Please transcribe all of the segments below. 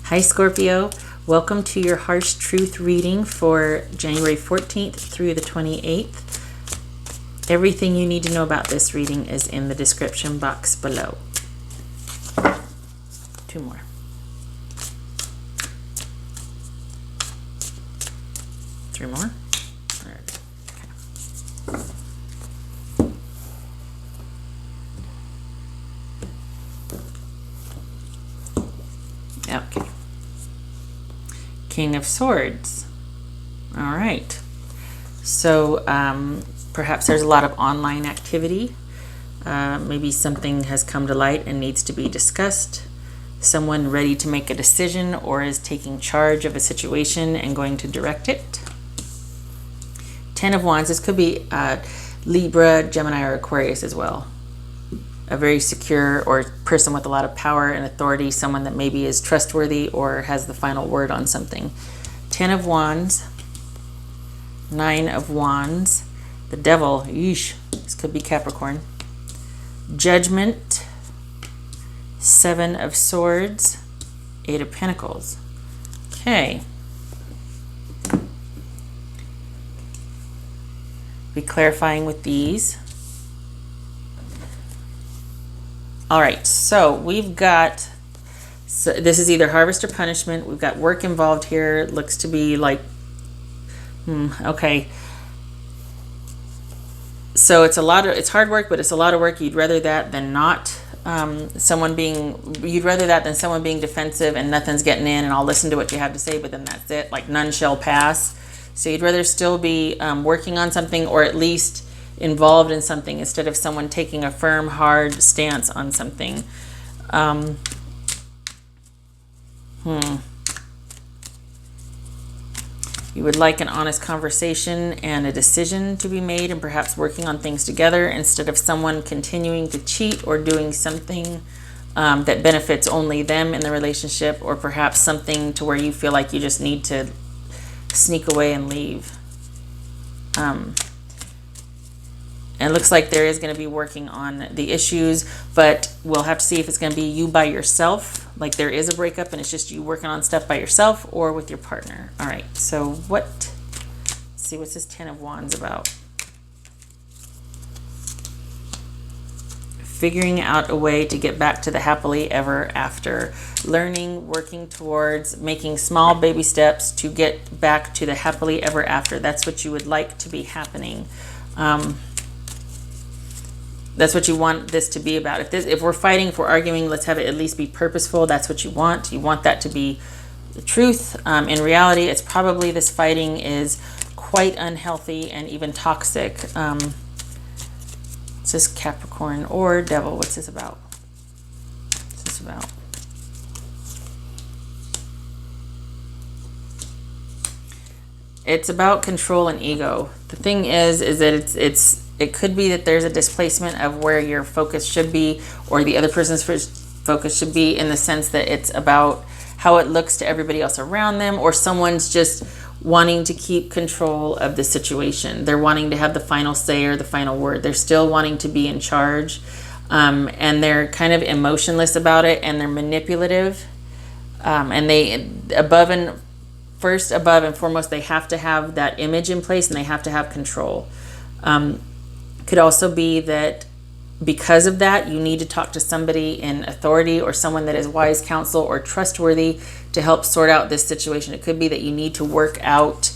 Hi Scorpio, welcome to your Harsh Truth reading for January 14th through the 28th. Everything you need to know about this reading is in the description box below. Two more. Three more. Okay. King of Swords. All right. So perhaps there's a lot of online activity. Maybe something has come to light and needs to be discussed. Someone ready to make a decision or is taking charge of a situation and going to direct it. Ten of Wands. This could be Libra, Gemini, or Aquarius as well. A very secure or person with a lot of power and authority, someone that maybe is trustworthy or has the final word on something. 10 of Wands, 9 of Wands, the Devil, yeesh, this could be Capricorn. Judgment, 7 of Swords, 8 of Pentacles. Okay. Be clarifying with these. All right, so we've got, so this is either harvest or punishment. We've got work involved here. It looks to be like, okay. So it's it's hard work, but it's a lot of work. You'd rather that than not. You'd rather that than someone being defensive and nothing's getting in and I'll listen to what you have to say, but then that's it. Like none shall pass. So you'd rather still be working on something or at least involved in something instead of someone taking a firm, hard stance on something. You would like an honest conversation and a decision to be made and perhaps working on things together instead of someone continuing to cheat or doing something that benefits only them in the relationship, or perhaps something to where you feel like you just need to sneak away and leave. And it looks like there is going to be working on the issues, but we'll have to see if it's going to be you by yourself, like there is a breakup and it's just you working on stuff by yourself, or with your partner. All right, so let's see what's this 10 of Wands about. Figuring out a way to get back to the happily ever after. Learning, working towards, making small baby steps to get back to the happily ever after. That's what you would like to be happening. That's what you want this to be about. If we're fighting, if we're arguing, let's have it at least be purposeful. That's what you want. You want that to be the truth. In reality, it's probably this fighting is quite unhealthy and even toxic. Is this Capricorn or Devil? What's this about? What's this about? It's about control and ego. The thing is that it could be that there's a displacement of where your focus should be, or the other person's focus should be, in the sense that it's about how it looks to everybody else around them, or someone's just wanting to keep control of the situation. They're wanting to have the final say or the final word. They're still wanting to be in charge, and they're kind of emotionless about it, and they're manipulative, and they above and foremost, they have to have that image in place and they have to have control. Could also be that because of that, you need to talk to somebody in authority or someone that is wise counsel or trustworthy to help sort out this situation. It could be that you need to work out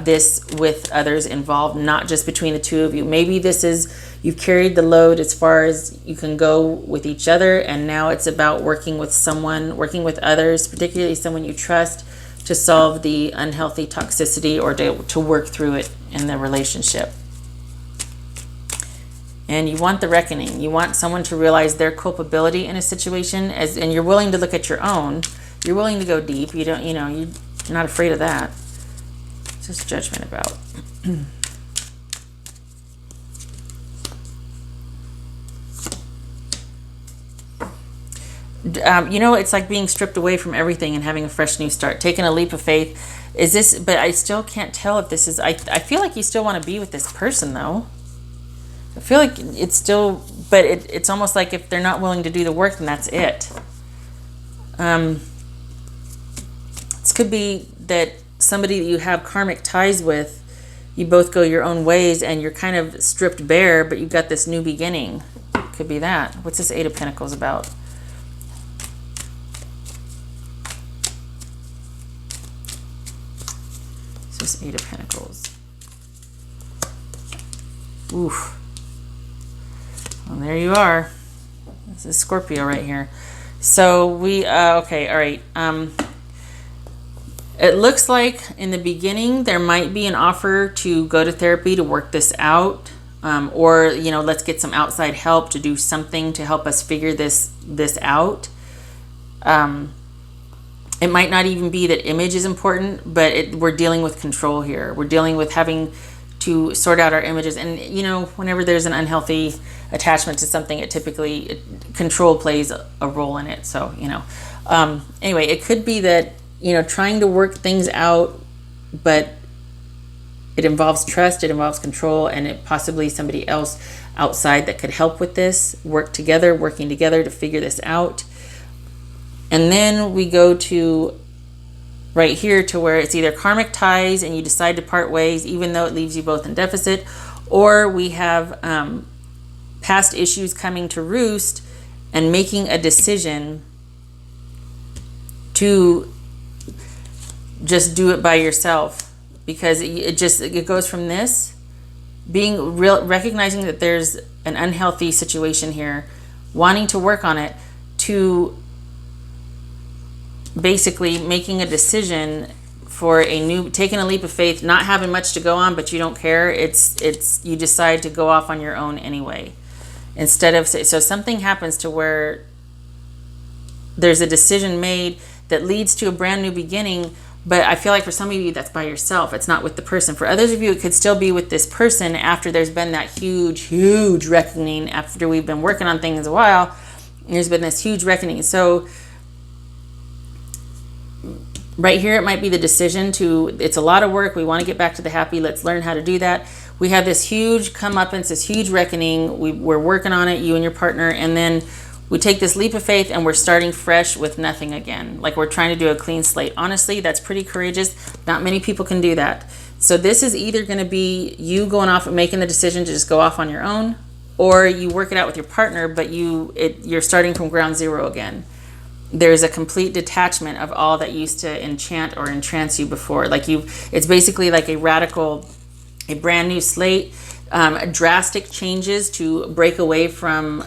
this with others involved, not just between the two of you. Maybe you've carried the load as far as you can go with each other, and now it's about working with others, particularly someone you trust, to solve the unhealthy toxicity or to work through it in the relationship. And you want the reckoning. You want someone to realize their culpability in a situation, and you're willing to look at your own. You're willing to go deep. You're not afraid of that. What's this Judgment about? It's like being stripped away from everything and having a fresh new start, taking a leap of faith. But I still can't tell if this is, I feel like you still want to be with this person though. I feel like it's still, but it's almost like if they're not willing to do the work, then that's it. could be that somebody that you have karmic ties with, you both go your own ways and you're kind of stripped bare, but you've got this new beginning. Could be that. What's this Eight of Pentacles about? It's this Eight of Pentacles. Oof. Well, there you are. This is Scorpio right here. So we, okay, all right. It looks like in the beginning there might be an offer to go to therapy to work this out, or you know, let's get some outside help to do something to help us figure this out. It might not even be that image is important, but we're dealing with control here. We're dealing with having to sort out our images, and you know, whenever there's an unhealthy attachment to something, control plays a role in it. So you know, anyway, it could be that, you know, trying to work things out, but it involves trust, it involves control, and it possibly somebody else outside that could help with this, working together to figure this out. And then we go to right here to where it's either karmic ties and you decide to part ways, even though it leaves you both in deficit, or we have past issues coming to roost and making a decision to just do it by yourself, because it goes from this being recognizing that there's an unhealthy situation here, wanting to work on it, to basically making a decision for taking a leap of faith, not having much to go on, but you don't care. You decide to go off on your own anyway, instead of, so something happens to where there's a decision made that leads to a brand new beginning. But I feel like for some of you, that's by yourself. It's not with the person. For others of you, it could still be with this person after there's been that huge reckoning. After we've been working on things a while, there's been this huge reckoning. So right here, it might be the decision it's a lot of work. We want to get back to the happy. Let's learn how to do that. We have this huge comeuppance, this huge reckoning. We're working on it, you and your partner. And then we take this leap of faith and we're starting fresh with nothing again. Like we're trying to do a clean slate. Honestly, that's pretty courageous. Not many people can do that. So this is either going to be you going off and making the decision to just go off on your own, or you work it out with your partner, but you're starting from ground zero again. There's a complete detachment of all that used to enchant or entrance you before. It's basically like a brand new slate, drastic changes to break away from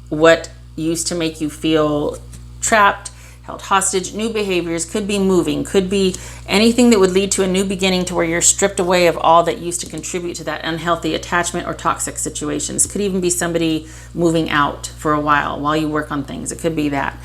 what used to make you feel trapped, held hostage. New behaviors, could be moving, could be anything that would lead to a new beginning, to where you're stripped away of all that used to contribute to that unhealthy attachment or toxic situations. Could even be somebody moving out for a while you work on things. It could be that.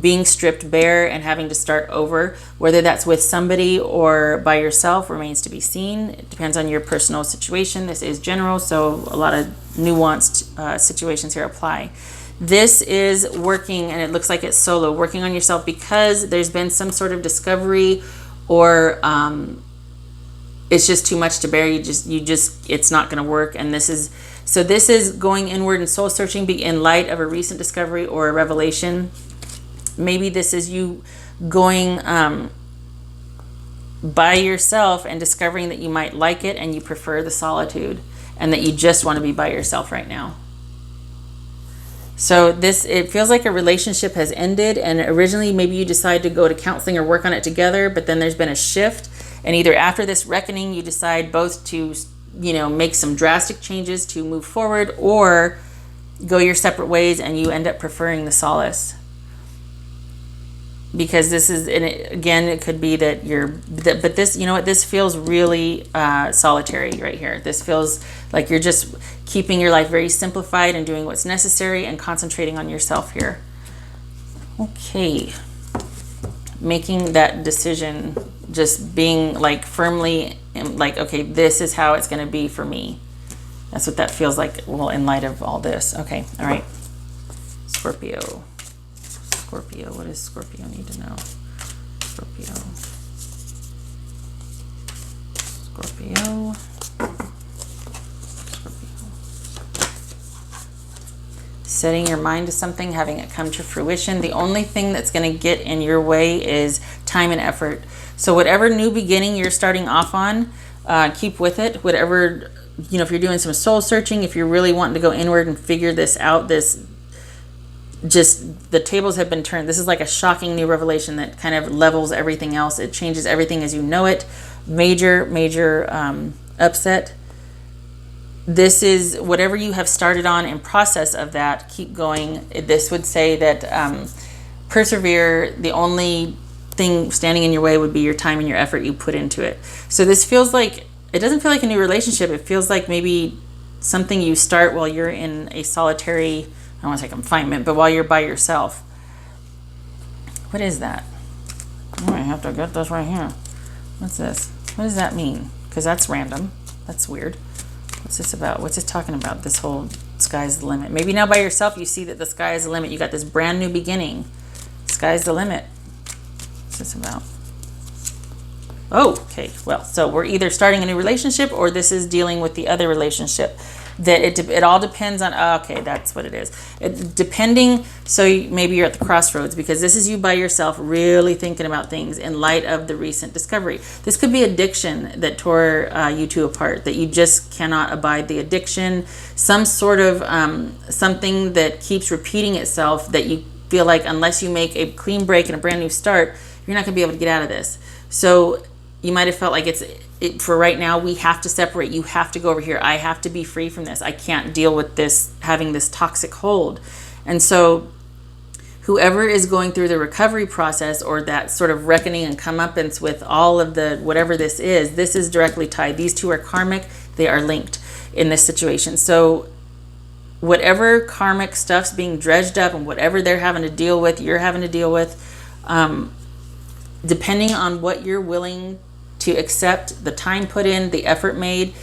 Being stripped bare and having to start over, whether that's with somebody or by yourself, remains to be seen. It depends on your personal situation. This is general, so a lot of nuanced situations here apply. This is working, and it looks like it's solo, working on yourself, because there's been some sort of discovery, or it's just too much to bear. It's not going to work. And this is going inward and soul searching in light of a recent discovery or a revelation. Maybe this is you going by yourself and discovering that you might like it and you prefer the solitude, and that you just want to be by yourself right now. So it feels like a relationship has ended, and originally maybe you decide to go to counseling or work on it together, but then there's been a shift, and either after this reckoning you decide both to, make some drastic changes to move forward, or go your separate ways and you end up preferring the solace. Because this is, and it could be that but this, this feels really solitary right here. This feels like you're just keeping your life very simplified and doing what's necessary and concentrating on yourself here. Okay. Making that decision, just being firmly okay, this is how it's going to be for me. That's what that feels like, well, in light of all this. Okay. All right. Scorpio, what does Scorpio need to know? Scorpio. setting your mind to something, having it come to fruition. The only thing that's going to get in your way is time and effort. So whatever new beginning you're starting off on, keep with it. Whatever, you know, if you're doing some soul searching, if you're really wanting to go inward and figure this out, just the tables have been turned. This is like a shocking new revelation that kind of levels everything else. It changes everything as you know it. Major upset. This is whatever you have started on in process of that, keep going. This would say that persevere. The only thing standing in your way would be your time and your effort you put into it. So this feels like, it doesn't feel like a new relationship. It feels like maybe something you start while you're in a solitary, I don't want to say confinement, but while you're by yourself. What is that? Oh, I have to get this right here. What's this? What does that mean? Because that's random. That's weird. What's this about? What's this talking about? This whole sky's the limit. Maybe now by yourself you see that the sky is the limit. You got this brand new beginning. Sky's the limit. What's this about? Oh, okay. Well, so we're either starting a new relationship or this is dealing with the other relationship. That it all depends on, okay, that's what it is. Depending, so maybe you're at the crossroads because this is you by yourself really thinking about things in light of the recent discovery. This could be addiction that tore you two apart, that you just cannot abide the addiction, some sort of something that keeps repeating itself that you feel like unless you make a clean break and a brand new start, you're not going to be able to get out of this. So you might have felt like for right now, we have to separate. You have to go over here. I have to be free from this. I can't deal with this, having this toxic hold. And so whoever is going through the recovery process or that sort of reckoning and comeuppance with all of the, whatever this is directly tied. These two are karmic. They are linked in this situation. So whatever karmic stuff's being dredged up and whatever they're having to deal with, you're having to deal with, depending on what you're willing to accept, the time put in, the effort made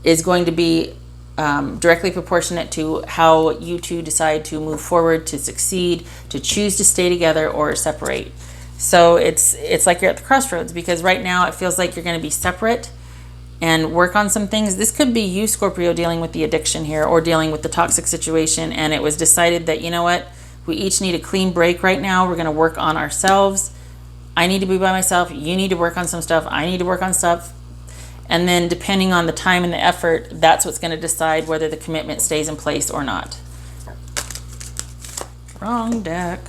is going to be directly proportionate to how you two decide to move forward, to succeed, to choose to stay together or separate. So it's like you're at the crossroads because right now it feels like you're going to be separate and work on some things. This could be you, Scorpio, dealing with the addiction here or dealing with the toxic situation, and it was decided that, you know what, we each need a clean break right now. We're going to work on ourselves. I need to be by myself. You need to work on some stuff. I need to work on stuff. And then depending on the time and the effort, that's what's going to decide whether the commitment stays in place or not. Wrong deck.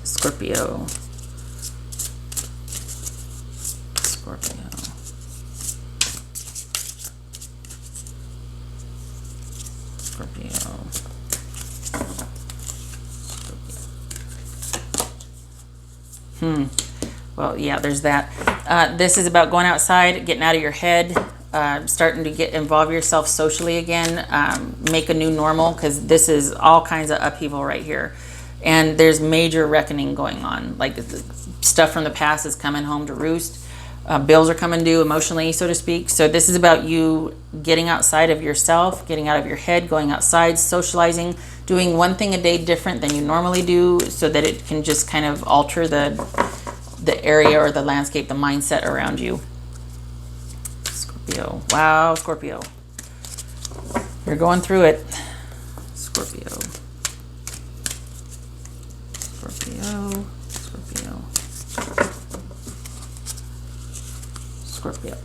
Scorpio. Scorpio. Scorpio. Well, yeah, there's that. This is about going outside, getting out of your head, starting to involve yourself socially again, make a new normal, because this is all kinds of upheaval right here. And there's major reckoning going on. Like stuff from the past is coming home to roost. Bills are coming due emotionally, so to speak. So this is about you getting outside of yourself, getting out of your head, going outside, socializing, doing one thing a day different than you normally do so that it can just kind of alter the area or the landscape, the mindset around you. Scorpio. Wow, Scorpio. You're going through it. Scorpio. Scorpio. Scorpio. Scorpio.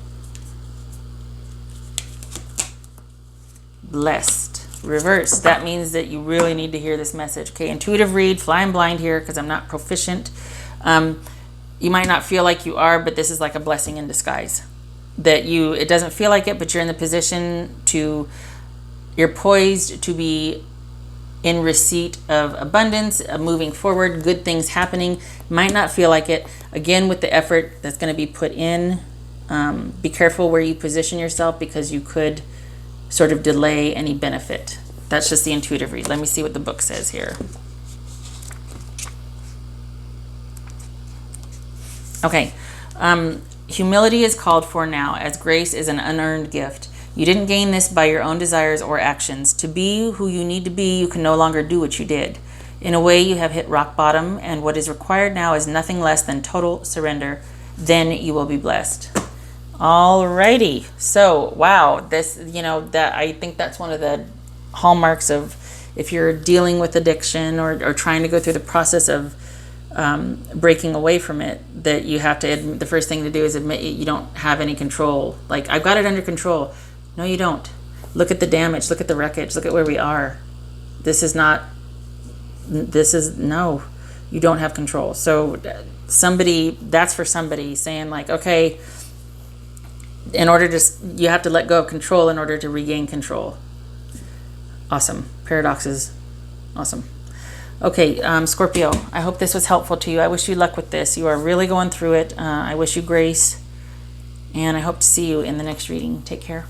Blessed. Reverse. That means that you really need to hear this message. Okay, intuitive read, flying blind here because I'm not proficient. You might not feel like you are, but this is like a blessing in disguise. It doesn't feel like it, but you're in the position you're poised to be in receipt of abundance, of moving forward, good things happening. Might not feel like it. Again, with the effort that's going to be put in, be careful where you position yourself because you could sort of delay any benefit. That's just the intuitive read. Let me see what the book says here. Okay. Humility is called for now, as grace is an unearned gift. You didn't gain this by your own desires or actions. To be who you need to be, you can no longer do what you did. In a way, you have hit rock bottom, and what is required now is nothing less than total surrender. Then you will be blessed. Alrighty. So, wow, this, that I think that's one of the hallmarks of if you're dealing with addiction or trying to go through the process of breaking away from it, that you have to admit, the first thing to do is admit you don't have any control. Like, I've got it under control. No, you don't. Look at the damage. Look at the wreckage. Look at where we are. No, you don't have control. So that's for somebody saying like, okay, you have to let go of control in order to regain control. Awesome. Paradoxes. Awesome. Okay, Scorpio, I hope this was helpful to you. I wish you luck with this. You are really going through it. I wish you grace, and I hope to see you in the next reading. Take care.